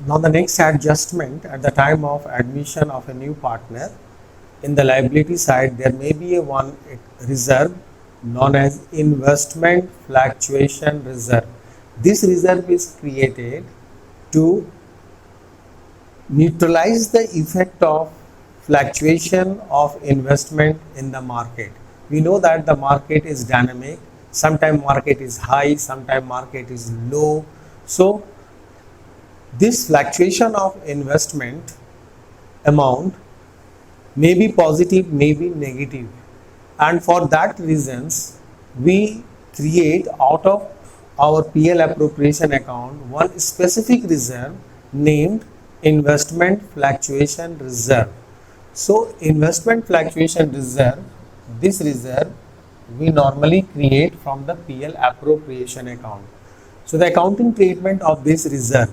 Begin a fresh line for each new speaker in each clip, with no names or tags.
Now the next adjustment at the time of admission of a new partner, in the liability side there may be a one reserve known as investment fluctuation reserve. This reserve is created to neutralize the effect of fluctuation of investment in the market. We know that the market is dynamic, sometimes market is high, sometimes market is low. So this fluctuation of investment amount may be positive, may be negative, and for that reasons we create out of our PL appropriation account one specific reserve named investment fluctuation reserve. So investment fluctuation reserve, this reserve we normally create from the PL appropriation account. So the accounting treatment of this reserve,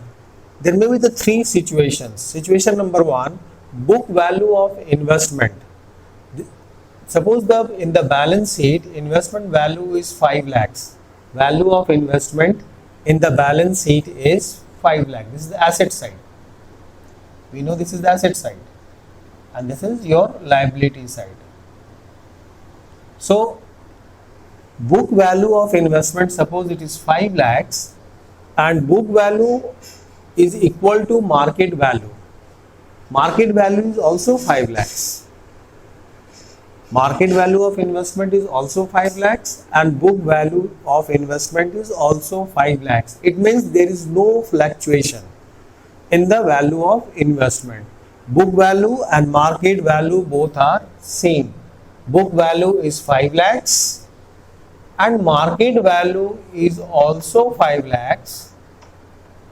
there may be the three situations. Situation number one, book value of investment. Suppose in the balance sheet investment value is 5 lakhs. Value of investment in the balance sheet is 5 lakh. This is the asset side. We know this is the asset side and this is your liability side. So book value of investment, suppose it is 5 lakhs and book value is equal to market value. Market value is also 5 lakhs. Market value of investment is also 5 lakhs and book value of investment is also 5 lakhs. It means there is no fluctuation in the value of investment. Book value and market value both are same. Book value is 5 lakhs and market value is also 5 lakhs.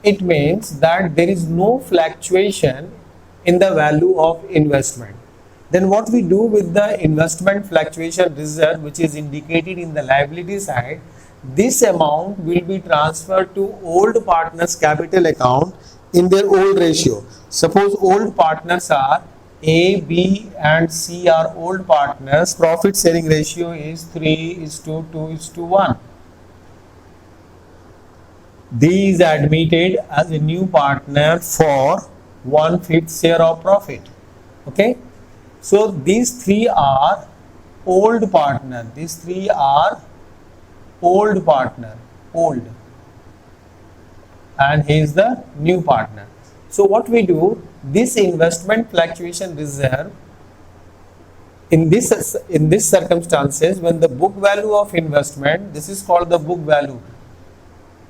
It means that there is no fluctuation in the value of investment. Then what we do with the investment fluctuation reserve, which is indicated in the liability side, this amount will be transferred to old partners capital account in their old ratio. Suppose old partners are A, B and C are old partners, profit sharing ratio is 3:2:1. D is admitted as a new partner for 1/5 share of profit. Okay. So these three are old partner. These three are old partner, old, and he is the new partner. So what we do, this investment fluctuation reserve, in this circumstances, when the book value of investment, this is called the book value.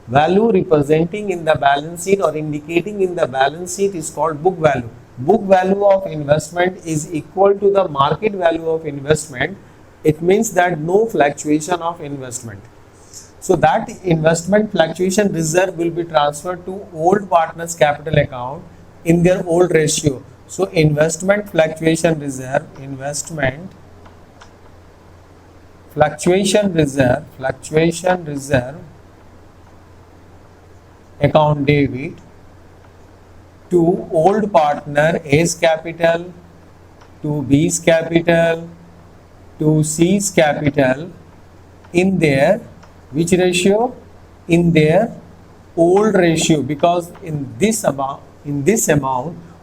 Value representing in the balance sheet or indicating in the balance sheet is called book value. Book value of investment is equal to the market value of investment. It means that no fluctuation of investment. So that investment fluctuation reserve will be transferred to old partners capital account in their old ratio. So investment fluctuation reserve, investment fluctuation reserve account debit to old partner A's capital, to B's capital, to C's capital in their which ratio? In their old ratio, because in this amount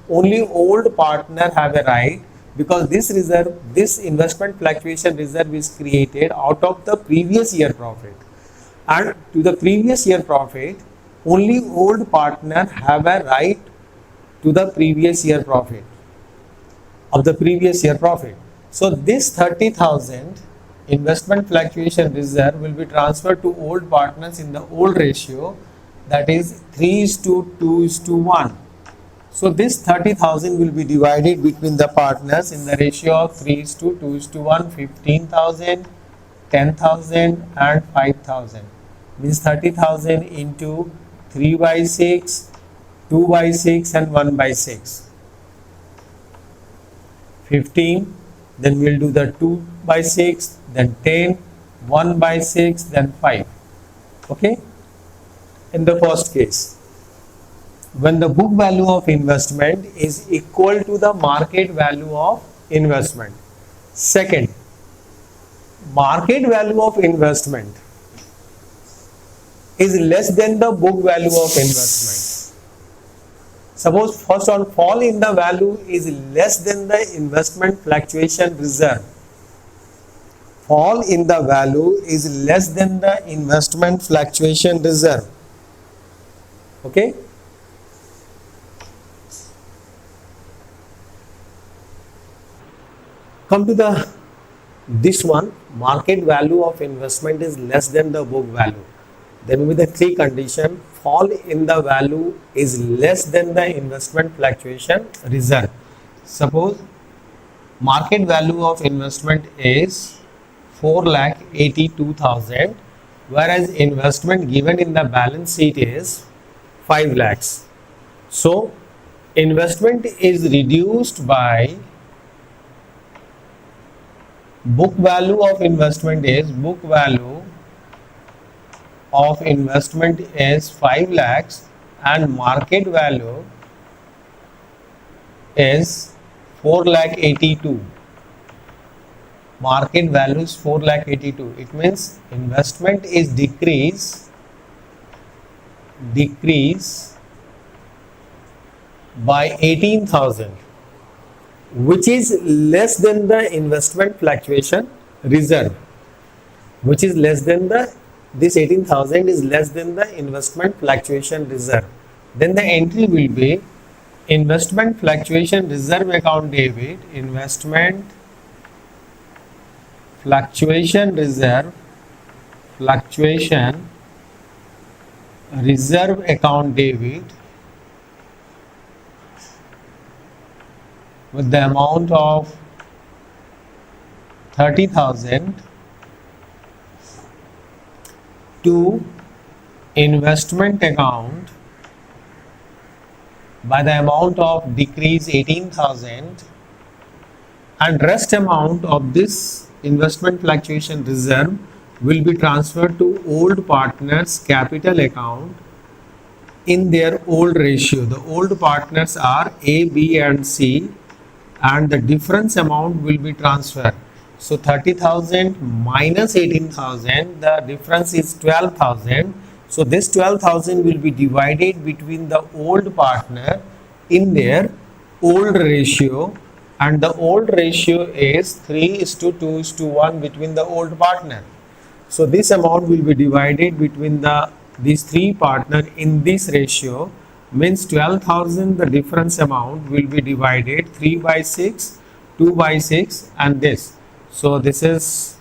only old partner have a right, because this reserve, this investment fluctuation reserve is created out of the previous year profit, and to the previous year profit only old partner have a right to the previous year profit of the previous year profit. So this 30,000 investment fluctuation reserve will be transferred to old partners in the old ratio, that is 3:2:1. So this 30,000 will be divided between the partners in the ratio of 3:2:1, 15,000, 10,000 and 5,000. Means 30,000 into 3/6, 2/6 and 1/6. 15, then we'll do the 2/6, then 10, 1/6, then 5. Okay. In the first case, when the book value of investment is equal to the market value of investment. Second, market value of investment is less than the book value of investment. Suppose first one, fall in the value is less than the investment fluctuation reserve. Fall in the value is less than the investment fluctuation reserve. Okay. Come to the this one, market value of investment is less than the book value. Then with the three condition, fall in the value is less than the investment fluctuation reserve. Suppose market value of investment is 4,82,000, whereas investment given in the balance sheet is 5 lakhs. So investment is reduced by book value of investment is 5 lakhs and market value is 4,82,000. Market value is 4,82,000. It means investment is decrease by 18,000, which is less than the investment fluctuation reserve, which is less than this 18,000 is less than the investment fluctuation reserve. Then the entry will be investment fluctuation reserve account debit, investment fluctuation reserve account debit with the amount of 30,000 to investment account by the amount of decrease 18,000, and rest amount of this investment fluctuation reserve will be transferred to old partners capital account in their old ratio. The old partners are A, B and C, and the difference amount will be transferred. So 30,000 minus 18,000, the difference is 12,000. So this 12,000 will be divided between the old partner in their old ratio, and the old ratio is 3:2:1 between the old partner. So this amount will be divided between these three partners in this ratio, means 12,000, the difference amount will be divided 3 by 6, 2 by 6 and this. So this is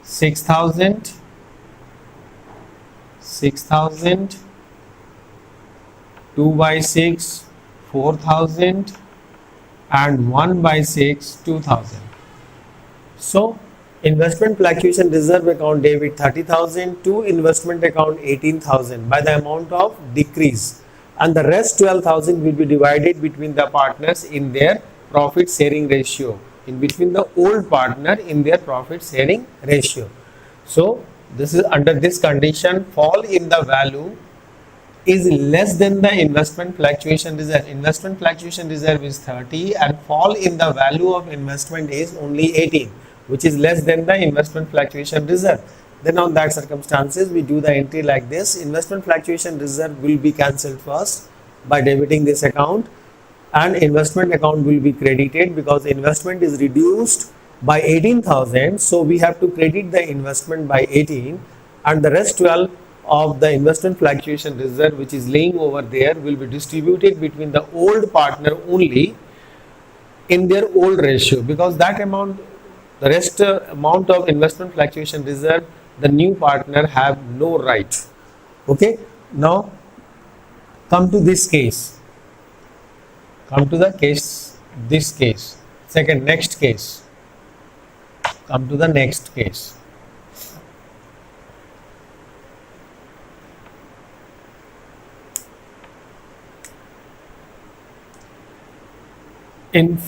6,000, 2 by 6, 4,000 and 1 by 6, 2,000. So investment fluctuation reserve account debit 30,000 to investment account 18,000 by the amount of decrease, and the rest 12,000 will be divided between the partners in their profit sharing ratio, in between the old partner in their profit sharing ratio. So this is under this condition, fall in the value is less than the investment fluctuation reserve. Investment fluctuation reserve is 30 and fall in the value of investment is only 18, which is less than the investment fluctuation reserve. Then on that circumstances, we do the entry like this. Investment fluctuation reserve will be cancelled first by debiting this account, and investment account will be credited because investment is reduced by 18,000. So we have to credit the investment by 18, and the rest 12 of the investment fluctuation reserve which is laying over there will be distributed between the old partner only in their old ratio, because that amount, the rest amount of investment fluctuation reserve, the new partner have no right. Okay, now come to this case, come to the case, this case, next case, come to the next case. In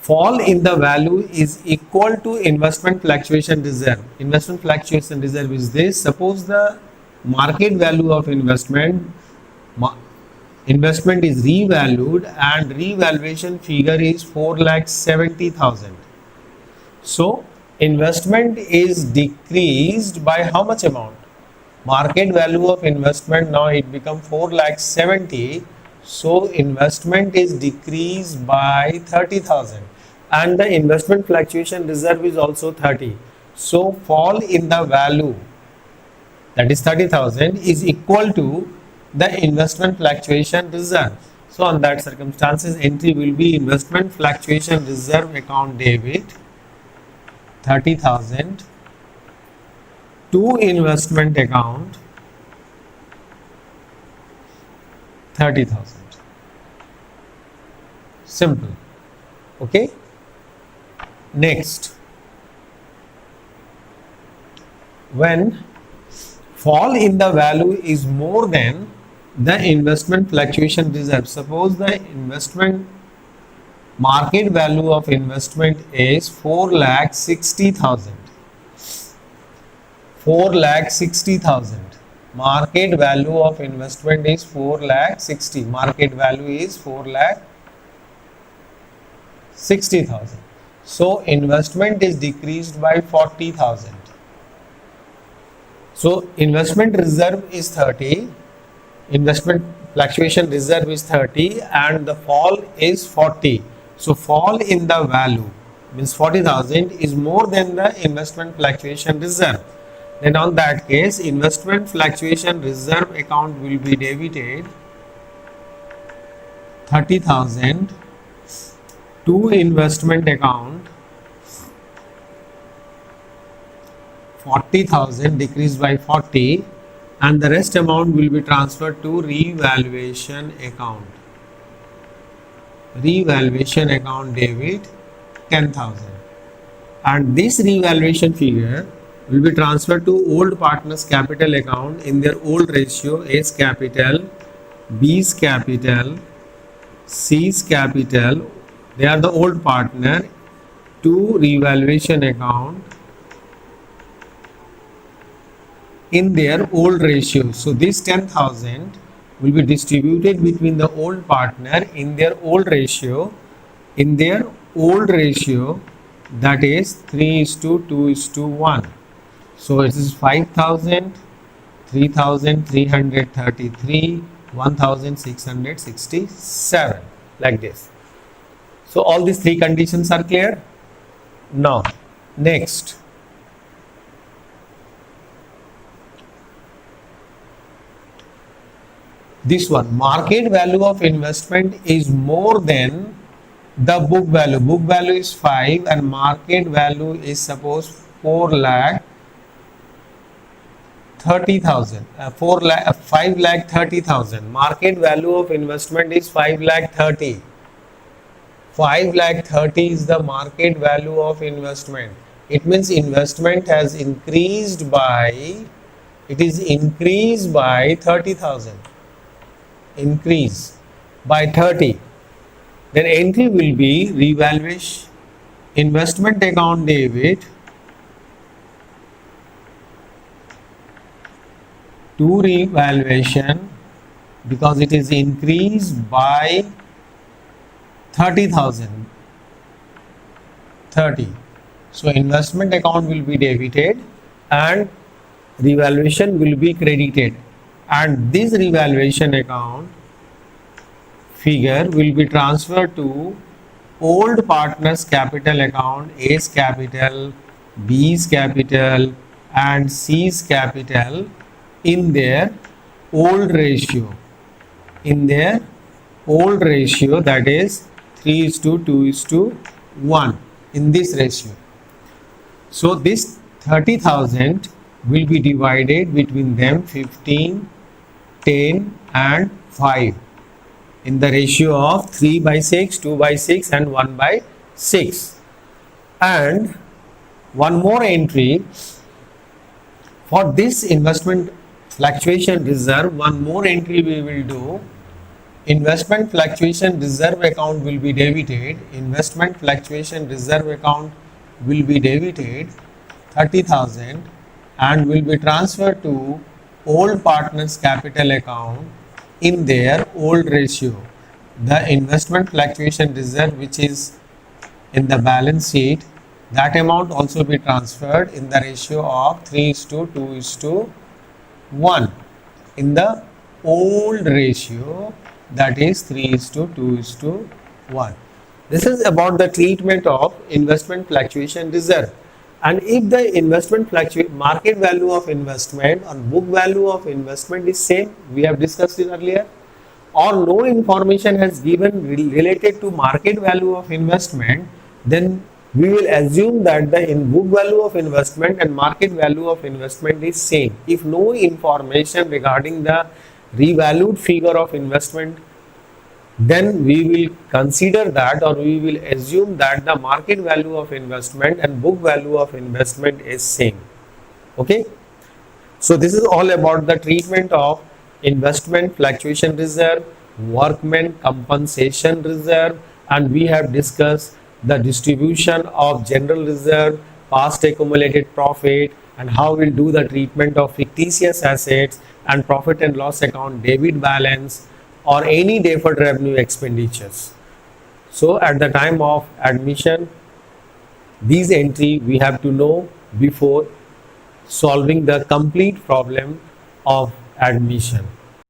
fall in the value is equal to investment fluctuation reserve. Investment fluctuation reserve is this. Suppose the market value of investment is revalued and revaluation figure is 4,70,000. So investment is decreased by how much amount? Market value of investment now it become 4,70,000. So investment is decreased by 30,000 and the investment fluctuation reserve is also 30. So fall in the value, that is 30,000, is equal to the investment fluctuation reserve. So on that circumstances, entry will be investment fluctuation reserve account debit 30,000 to investment account 30,000. Simple. Okay. Next, when fall in the value is more than the investment fluctuation reserve, suppose the investment market value of investment is 4,60,000. 4,60,000. Market value of investment is 4,60,000. Market value is 4,60,000. So investment is decreased by 40,000. So investment reserve is 30, investment fluctuation reserve is 30 and the fall is 40. So fall in the value means 40,000 is more than the investment fluctuation reserve. Then on that case, investment fluctuation reserve account will be debited 30,000 to investment account 40,000 decreased by 40 and the rest amount will be transferred to revaluation account. Revaluation account debit 10,000 and this revaluation figure will be transferred to old partners capital account in their old ratio A's capital, B's capital, C's capital. They are the old partner to revaluation account in their old ratio. So this 10,000 will be distributed between the old partner in their old ratio, that is 3:2:1. So it is 5,000, 3,333, 1,667 like this. So all these three conditions are clear. Now next, this one, market value of investment is more than the book value. Book value is 5 and market value is suppose 4,30,000. 5,30,000. Market value of investment is 5,30,000. 5,30,000 is the market value of investment. It means investment has increased by, it is increased by 30,000. Increase by 30. Then entry will be revaluation investment account debit to revaluation because it is increased by 30,000. 30. So investment account will be debited and revaluation will be credited. And this revaluation account figure will be transferred to old partners capital account, A's capital, B's capital and C's capital in their old ratio. In their old ratio, that is 3:2:1 in this ratio. So this 30,000 will be divided between them 15, 10 and 5 in the ratio of 3/6, 2/6 and 1/6. And one more entry for this investment fluctuation reserve, one more entry we will do. Investment fluctuation reserve account will be debited. Investment fluctuation reserve account will be debited 30,000 and will be transferred to old partners capital account in their old ratio. The investment fluctuation reserve which is in the balance sheet, that amount also be transferred in the ratio of 3:2:1. 1 in the old ratio, that is 3:2:1. This is about the treatment of investment fluctuation reserve. And if the investment market value of investment or book value of investment is same, we have discussed it earlier, or no information has given related to market value of investment, then we will assume that the book value of investment and market value of investment is same. If no information regarding the revalued figure of investment, then we will consider that, or we will assume that the market value of investment and book value of investment is same. Okay, so this is all about the treatment of investment fluctuation reserve, workman compensation reserve, and we have discussed the distribution of general reserve, past accumulated profit, and how we'll do the treatment of fictitious assets and profit and loss account debit balance or any deferred revenue expenditures. So at the time of admission, these entry we have to know before solving the complete problem of admission.